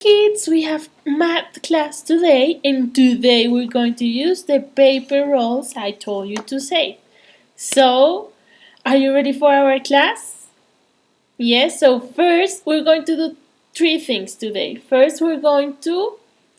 kids, we have math class today, and today we're going to use the paper rolls I told you to say. So, are you ready for our class? Yes, so first we're going to do three things today. First, we're going to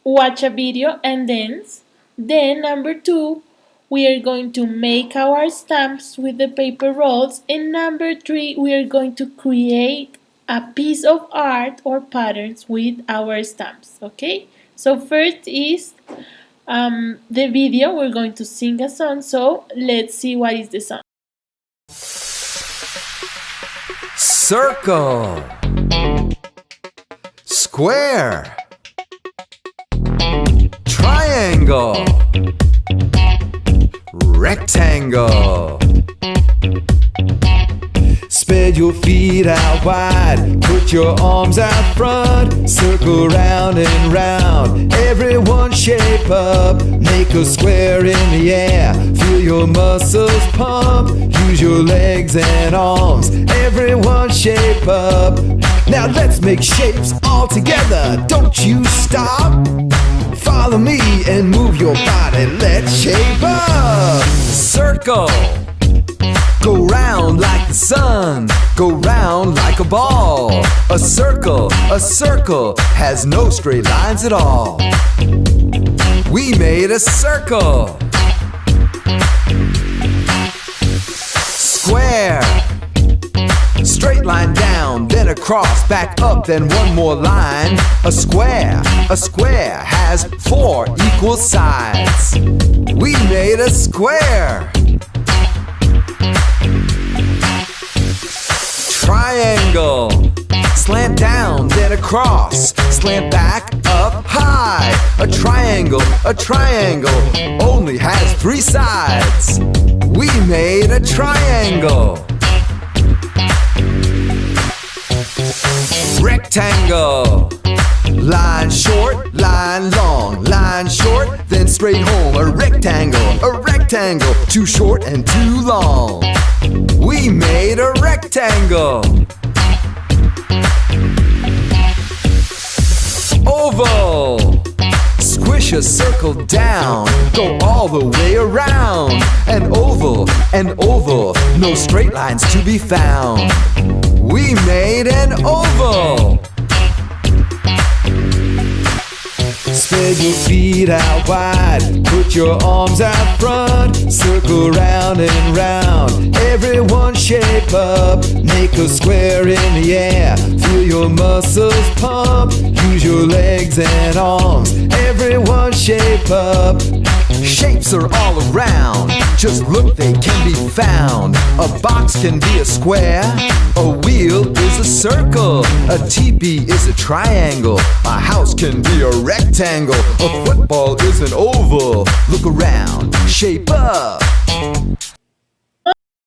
watch a video and dance. Then, number two, we are going to make our stamps with the paper rolls. And number three, we are going to create a piece of art or patterns with our stamps. Okay? So, first is the video. We're going to sing a song. So, let's see what is the song. Circle, square, triangle, rectangle. Spread your feet out wide, put your arms out front, circle round and round, everyone shape up, make a square in the air, feel your muscles pump, use your legs and arms, everyone shape up. Now let's make shapes all together, don't you stop, follow me and move your body, let's shape up. Circle, go round like the sun, go round like a ball. A circle has no straight lines at all. We made a circle. Square, straight line down, then across, back up, then one more line. A square has four equal sides. We made a square. Triangle, slant down, then across, slant back, up, high. A triangle only has three sides. We made a triangle. Rectangle, line short, line long, line short, then straight home. A rectangle, too short and too long. We made a rectangle. Oval, squish a circle down, go all the way around. An oval, no straight lines to be found. We made an oval. Spread your feet out wide, put your arms out front, circle round and round, everyone shape up, make a square in the air, feel your muscles pump, use your legs and arms, everyone shape up. Shapes are all around, just look, they can be found. A box can be a square, a wheel is a circle, a teepee is a triangle, a house can be a rectangle, a football is an oval. Look around, shape up.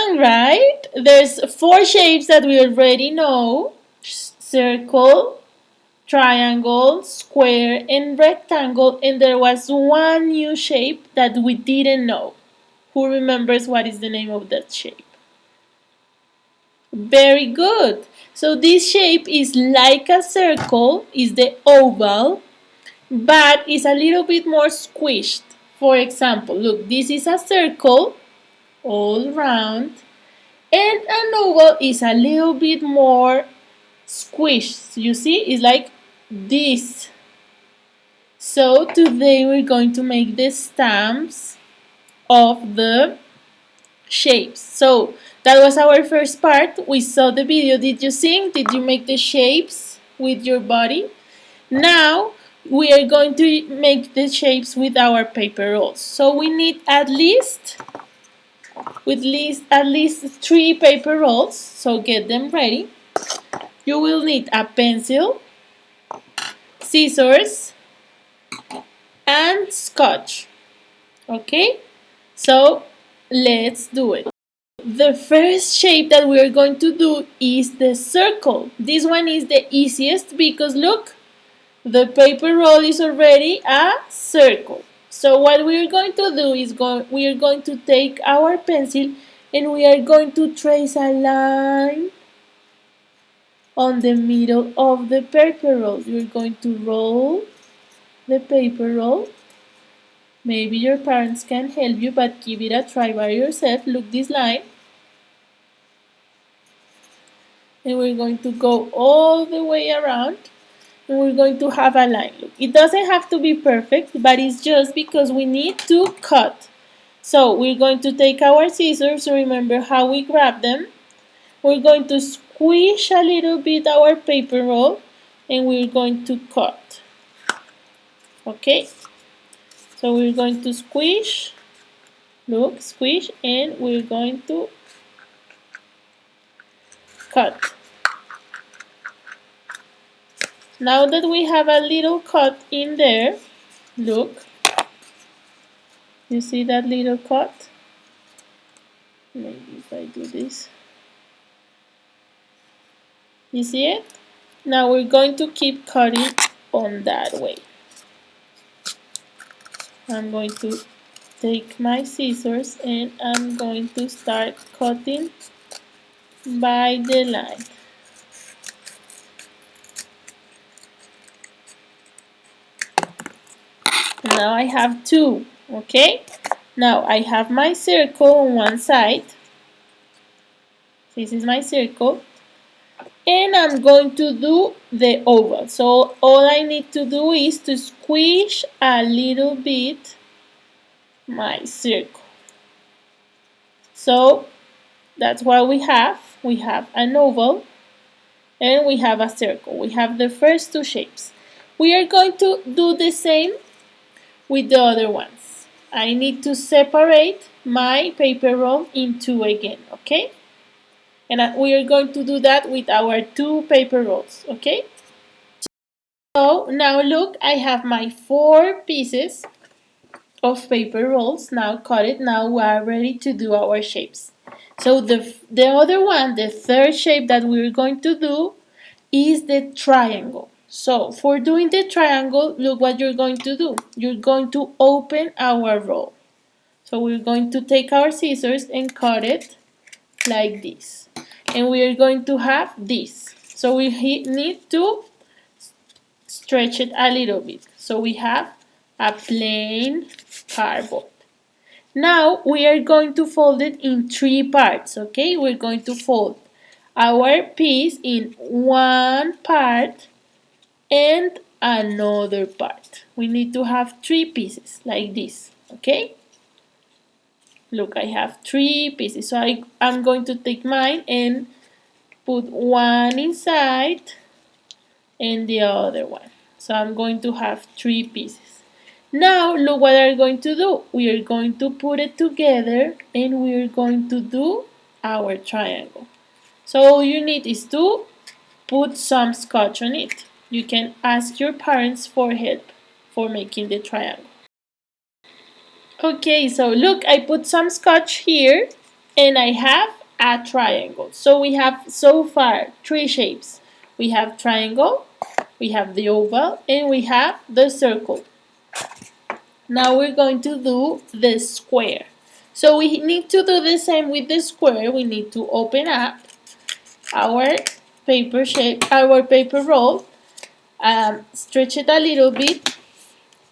Alright, there's four shapes that we already know. Circle, triangle, square, and rectangle, and there was one new shape that we didn't know. Who remembers what is the name of that shape? Very good. So this shape is like a circle, is the oval, but is a little bit more squished. For example, look, this is a circle all round, and an oval is a little bit more squished. You see, it's like this. So today we're going to make the stamps of the shapes. So that was our first part. We saw the video. Did you sing? Did you make the shapes with your body? Now we are going to make the shapes with our paper rolls. So we need at least 3 paper rolls. So get them ready. You will need a pencil, scissors, and scotch. Okay? So let's do it. The first shape that we are going to do is the circle. This one is the easiest because look, the paper roll is already a circle. So what we are going to do is we are going to take our pencil and we are going to trace a line on the middle of the paper roll. You're going to roll the paper roll. Maybe your parents can help you, but give it a try by yourself. Look this line. And we're going to go all the way around. And we're going to have a line. Look, it doesn't have to be perfect, but it's just because we need to cut. So we're going to take our scissors. Remember how we grab them. We're going to squish a little bit our paper roll, and we're going to cut. Okay? So we're going to squish, look, squish, and we're going to cut. Now that we have a little cut in there, look, you see that little cut? Maybe if I do this. You see it? Now we're going to keep cutting on that way. I'm going to take my scissors and I'm going to start cutting by the line. Now I have two, okay? Now I have my circle on one side. This is my circle. And I'm going to do the oval. So all I need to do is to squish a little bit my circle. So that's what we have. We have an oval and we have a circle. We have the first two shapes. We are going to do the same with the other ones. I need to separate my paper roll in two again, okay? And we are going to do that with our two paper rolls, okay? So now look, I have my 4 pieces of paper rolls now cut it. Now we are ready to do our shapes. So the other one, the third shape that we're going to do is the triangle. So for doing the triangle, look what you're going to do. You're going to open our roll. So we're going to take our scissors and cut it like this. And we are going to have this. So we need to stretch it a little bit. So we have a plain cardboard. Now we are going to fold it in 3 parts, okay? We're going to fold our piece in one part and another part. We need to have 3 pieces like this, okay? Look, I have 3 pieces. So I'm going to take mine and put one inside and the other one. So I'm going to have 3 pieces. Now look what I'm going to do. We are going to put it together and we are going to do our triangle. So all you need is to put some scotch on it. You can ask your parents for help for making the triangle. Okay, so look, I put some scotch here and I have a triangle. So we have so far 3 shapes. We have triangle, we have the oval, and we have the circle. Now we're going to do the square. So we need to do the same with the square. We need to open up our paper shape, our paper roll, stretch it a little bit.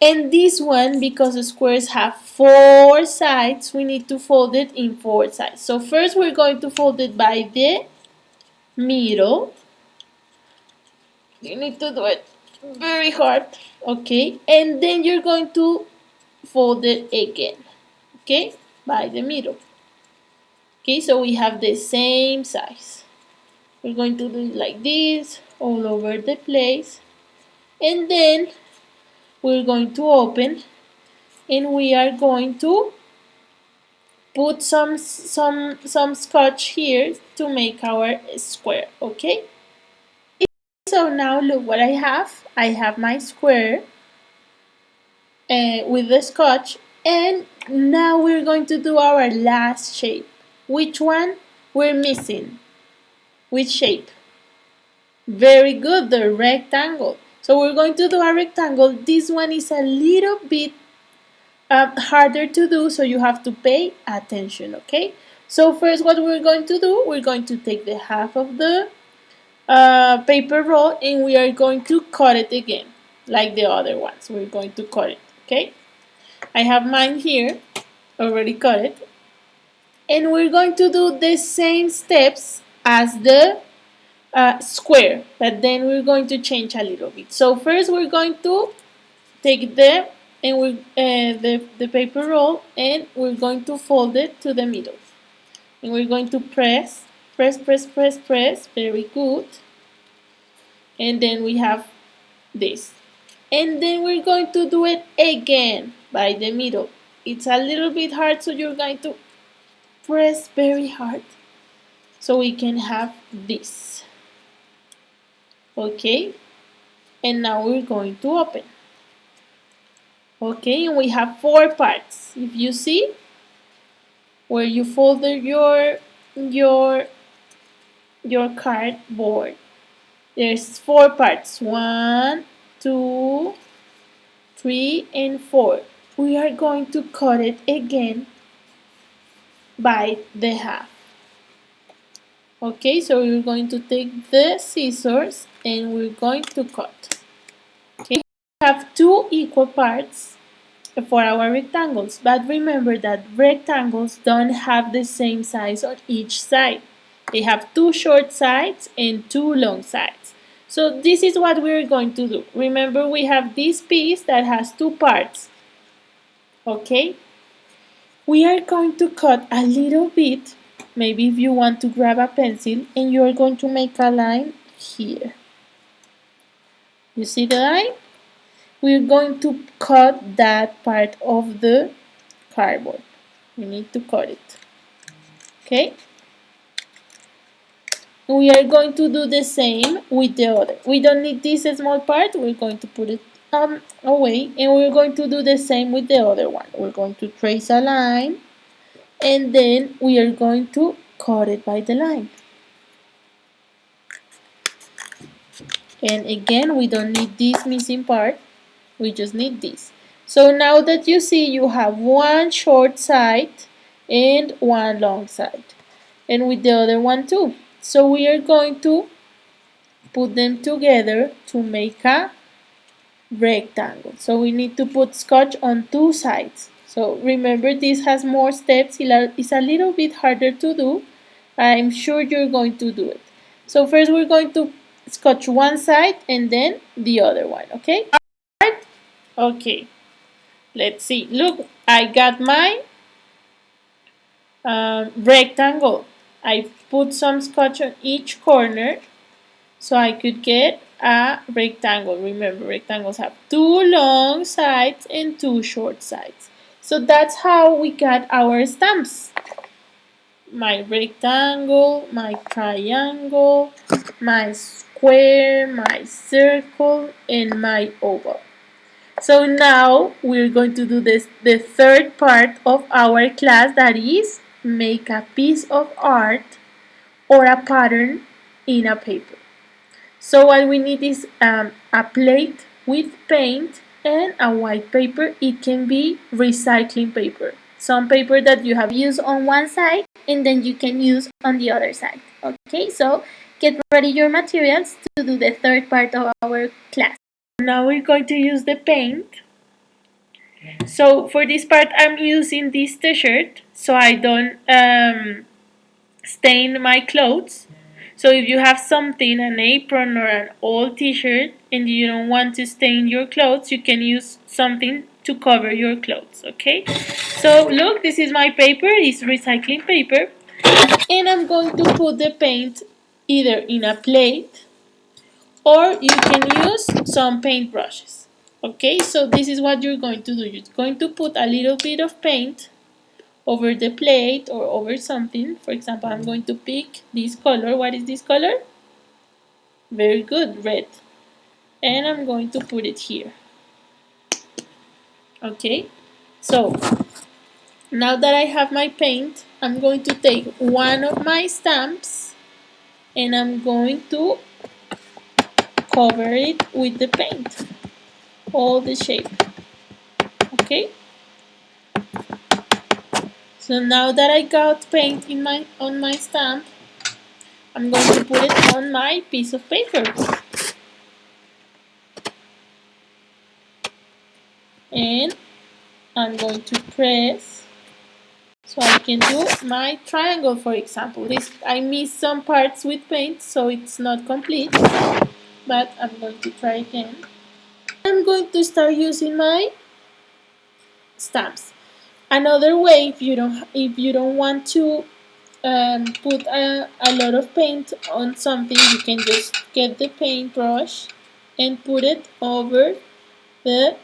And this one, because the squares have 4 sides, we need to fold it in 4 sides. So first we're going to fold it by the middle. You need to do it very hard, okay? And then you're going to fold it again, okay? By the middle. Okay, so we have the same size. We're going to do it like this, all over the place. And then we're going to open and we are going to put some scotch here to make our square, okay? So now look what I have. I have my square with the scotch, and now we're going to do our last shape. Which one we're missing? Which shape? Very good, the rectangle. So we're going to do a rectangle. This one is a little bit harder to do, so you have to pay attention, okay? So first what we're going to do, we're going to take the half of the paper roll and we are going to cut it again like the other ones. We're going to cut it, okay? I have mine here, already cut it, and we're going to do the same steps as the square, but then we're going to change a little bit. So first we're going to take the paper roll and we're going to fold it to the middle, and we're going to press, very good, and then we have this, and then we're going to do it again by the middle. It's a little bit hard, so you're going to press very hard so we can have this, okay? And now we're going to open, okay? And we have 4 parts. If you see where you folded your cardboard, there's 4 parts, 1, 2, 3, and 4. We are going to cut it again by the half. Okay, so we're going to take the scissors and we're going to cut. Okay, we have 2 equal parts for our rectangles, but remember that rectangles don't have the same size on each side. They have 2 short sides and 2 long sides. So this is what we're going to do. Remember, we have this piece that has 2 parts. Okay, we are going to cut a little bit. Maybe if you want to grab a pencil and you're going to make a line here. You see the line? We're going to cut that part of the cardboard. We need to cut it. Okay? We are going to do the same with the other. We don't need this small part. We're going to put it away, and we're going to do the same with the other one. We're going to trace a line, and then we are going to cut it by the line. And again, we don't need this missing part. We just need this. So now that you see, you have 1 short side and 1 long side, and with the other one too. So we are going to put them together to make a rectangle. So we need to put scotch on 2 sides. So remember, this has more steps. It's a little bit harder to do. I'm sure you're going to do it. So first we're going to scotch one side and then the other one, okay? Alright? Okay. Let's see. Look, I got my rectangle. I put some scotch on each corner so I could get a rectangle. Remember, rectangles have 2 long sides and 2 short sides. So that's how we got our stamps. My rectangle, my triangle, my square, my circle, and my oval. So now we're going to do the third part of our class, that is make a piece of art or a pattern in a paper. So what we need is a plate with paint and a white paper. It can be recycling paper, some paper that you have used on one side and then you can use on the other side. Okay, so get ready your materials to do the third part of our class. Now we're going to use the paint. So for this part, I'm using this t-shirt so I don't stain my clothes. So if you have something, an apron or an old t-shirt, and you don't want to stain your clothes, you can use something to cover your clothes, okay? So look, this is my paper, it's recycling paper, and I'm going to put the paint either in a plate or you can use some paint brushes. Okay, so this is what you're going to do. You're going to put a little bit of paint over the plate or over something. For example, I'm going to pick this color. What is this color? Very good, red. And I'm going to put it here. Okay, so now that I have my paint, I'm going to take one of my stamps and I'm going to cover it with the paint, all the shape. Okay, so now that I got paint on my stamp, I'm going to put it on my piece of paper. And I'm going to press so I can do my triangle, for example. I missed some parts with paint, so it's not complete, but I'm going to try again. I'm going to start using my stamps. Another way, if you don't want to put a lot of paint on something, you can just get the paintbrush and put it over the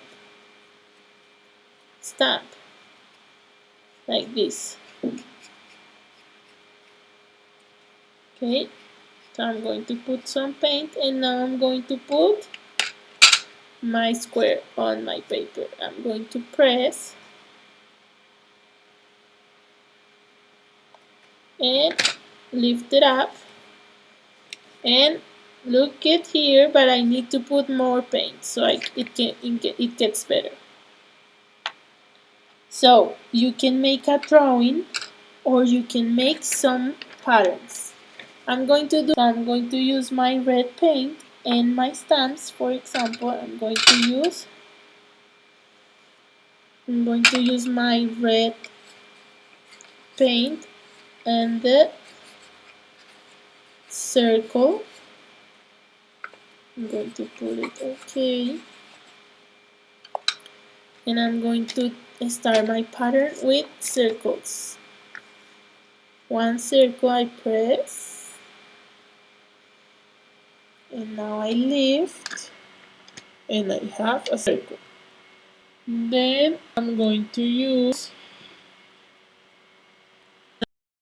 stamp like this. Okay, so I'm going to put some paint, and now I'm going to put my square on my paper. I'm going to press and lift it up, and look at here, but I need to put more paint so it gets better. So you can make a drawing or you can make some patterns. I'm going to use my red paint and my stamps. For example, I'm going to use my red paint and the circle. I'm going to put it okay, and I'm going to start my pattern with circles. One circle I press, and now I lift, and I have a circle. Then I'm going to use,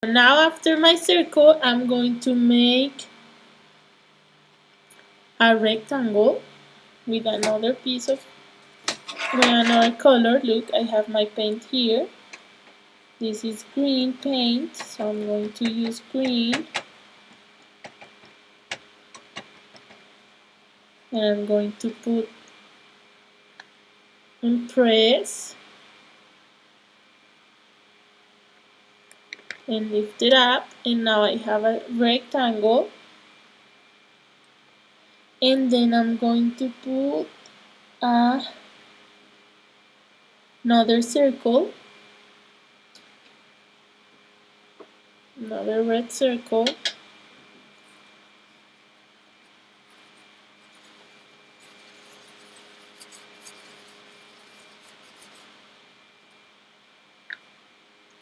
now after my circle, I'm going to make a rectangle with another color. Look, I have my paint here. This is green paint, so I'm going to use green. And I'm going to put and press and lift it up, and now I have a rectangle. And then I'm going to put another circle, another red circle,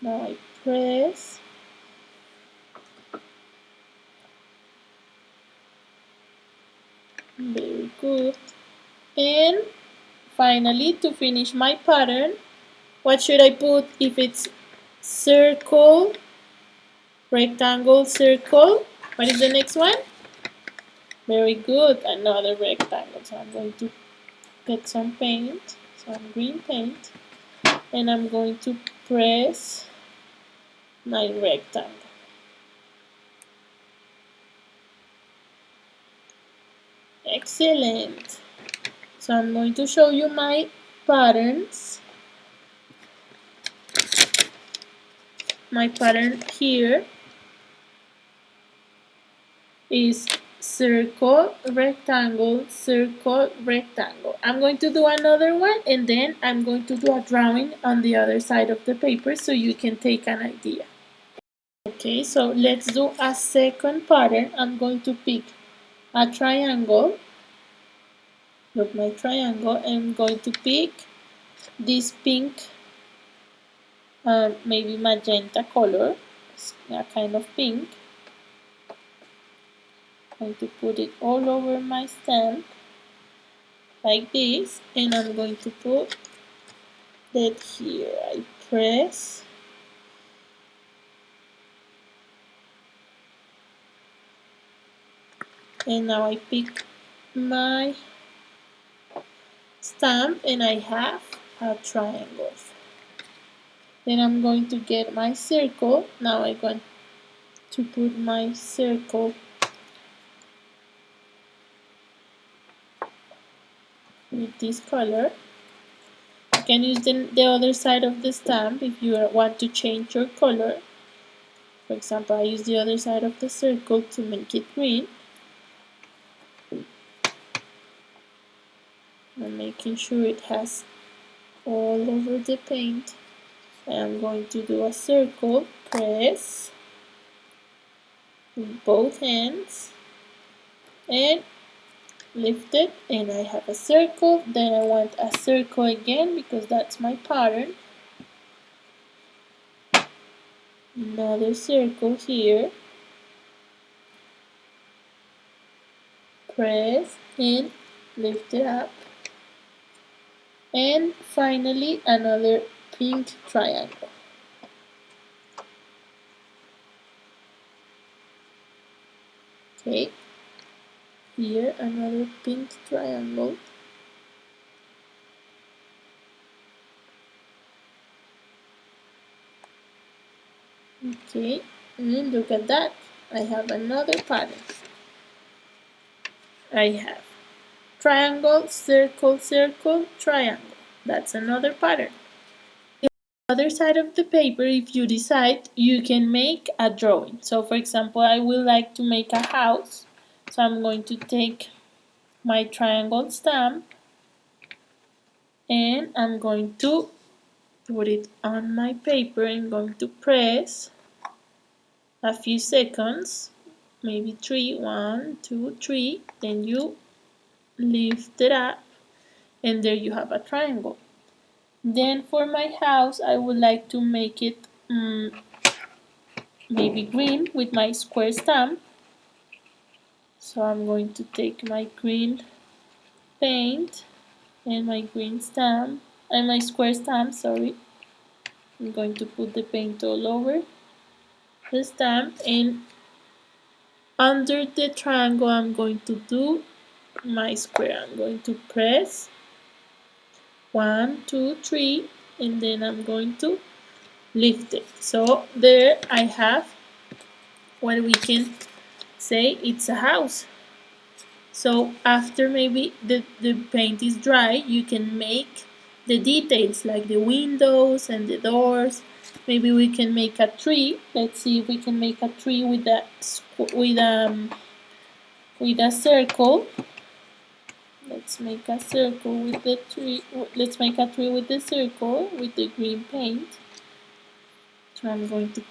now I press, very good. And finally, to finish my pattern, what should I put? If it's circle, rectangle, circle, what is the next one? Very good, another rectangle. So I'm going to get some paint, some green paint, and I'm going to press my rectangle. Excellent. So I'm going to show you my patterns. My pattern here is circle, rectangle, circle, rectangle. I'm going to do another one, and then I'm going to do a drawing on the other side of the paper so you can take an idea. Okay, so let's do a second pattern. I'm going to pick a triangle. Look, my triangle. I'm going to pick this pink, maybe magenta color, a kind of pink. I'm going to put it all over my stamp like this, and I'm going to put that here. I press and now I pick my stamp and I have a triangle. Then I'm going to get my circle. Now I'm going to put my circle with this color. You can use the other side of the stamp if you want to change your color. For example, I use the other side of the circle to make it green. I'm making sure it has all over the paint. I'm going to do a circle, press with both hands and lift it, and I have a circle. Then I want a circle again because that's my pattern. Another circle here, press and lift it up, and finally another pink triangle. Okay, here another pink triangle. Okay, and look at that, I have another pattern. I have triangle, circle, circle, triangle. That's another pattern. The other side of the paper, if you decide, you can make a drawing. So for example, I would like to make a house. So I'm going to take my triangle stamp and I'm going to put it on my paper. I'm going to press a few seconds, maybe 3, 1, 2, 3, then you lift it up and there you have a triangle. Then for my house, I would like to make it maybe green with my square stamp. So I'm going to take my green paint and my green stamp and my square stamp, sorry. I'm going to put the paint all over the stamp, and under the triangle I'm going to do my square. I'm going to press 1, 2, 3, and then I'm going to lift it. So there I have what we can say it's a house. So after maybe the paint is dry, you can make the details like the windows and the doors. Maybe we can make a tree. Let's see if we can make a tree with a circle. Let's make a circle with the tree. Let's make a tree with the circle with the green paint. So I'm going to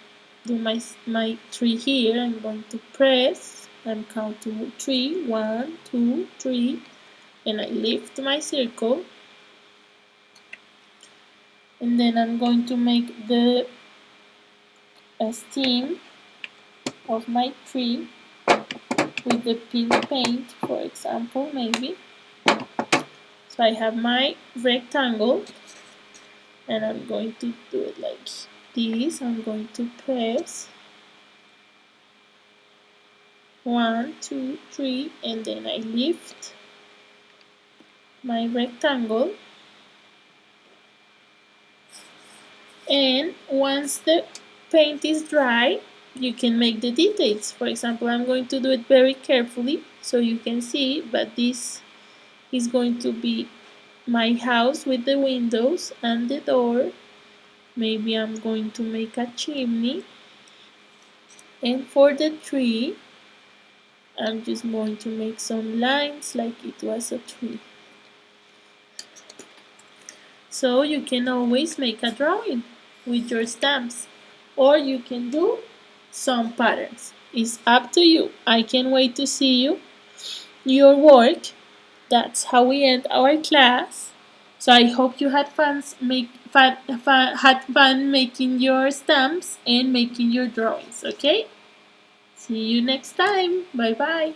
do my tree here. I'm going to press and count to 3, 1, 2, 3, and I lift my circle. And then I'm going to make the stem of my tree with the pink paint, for example, maybe. So I have my rectangle and I'm going to do it like this. I'm going to press 1, 2, 3, and then I lift my rectangle. And once the paint is dry, you can make the details. For example, I'm going to do it very carefully so you can see, but this is going to be my house with the windows and the door. Maybe I'm going to make a chimney. And for the tree, I'm just going to make some lines like it was a tree. So you can always make a drawing with your stamps, or you can do some patterns. It's up to you. I can't wait to see your work. That's how we end our class. So I hope you had fun making your stamps and making your drawings, okay? See you next time. Bye bye.